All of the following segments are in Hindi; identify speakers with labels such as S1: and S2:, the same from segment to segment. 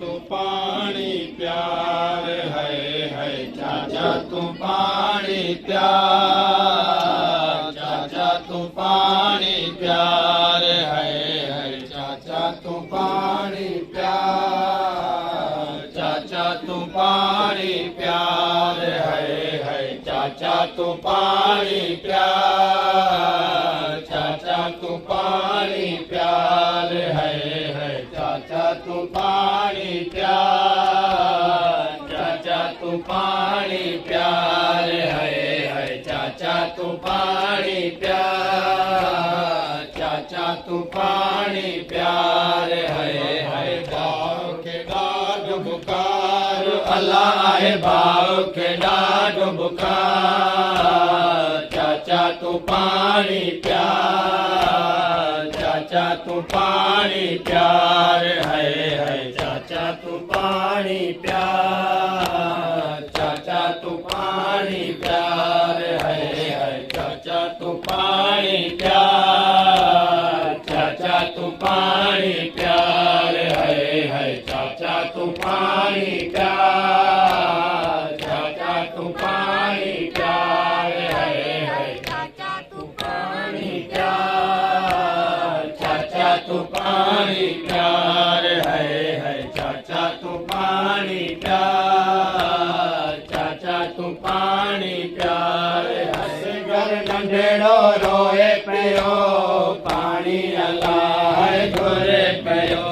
S1: तू पानी प्यार है चाचा तू पानी प्यार, चाचा तू पानी प्यार है चाचा तू पानी प्यार, चाचा तू पानी प्यार है चाचा तू पानी प्यार, चाचा तू पानी प्यार है चाचा तू पानी प्यार, चाचा तू पानी प्यार है चाचा तू पानी प्यार, चाचा तू पानी प्यार है भाव के डाढ़ बुखार अल्लाह है भाव के डाढ़ बुखार, चाचा तू पानी प्यार, चाचा तू पानी प्यार है चाचा तू पानी प्यार, चाचा तू पानी प्यार है चाचा तू पानी प्यार, चाचा तू पानी प्यार है चाचा तू पानी प्यार, चाचा तू पानी प्यार है चाचा तू पानी प्यार, चाचा तू पानी प्यार है चाचा तू पानी प्यार, चाचा तू पानी प्यार असगर नंढेड़ो रोए पियो पानी अल्लाह है घुरे पियो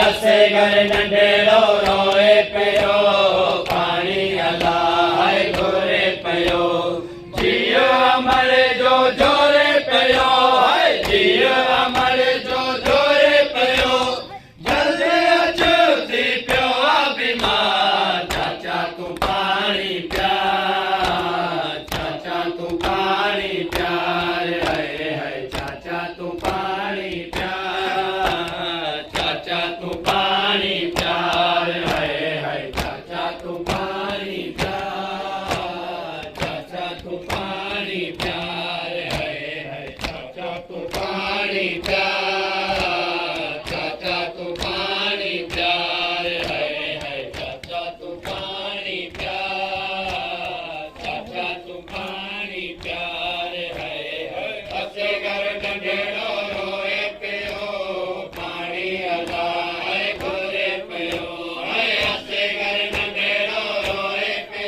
S1: असगर नंढेड़ो रोए पियो पानी अल्लाह है घुरे पियो, जियो अमर जो जोरे पियो जियो अमर जो जोरे पियो, जल्दी अचो थी पियो बीमार, चाचा तू पानी प्यार, चाचा तू पानी प्यार है चाचा तू पानी प्यार, चाचा तू पानी प्यार है चाचा तू पानी प्यार, चाचा तू पानी प्यार है चाचा तू पानी प्यार, चाचा तू पानी प्यार है चाचा तू पानी प्यार, चाचा तू पानी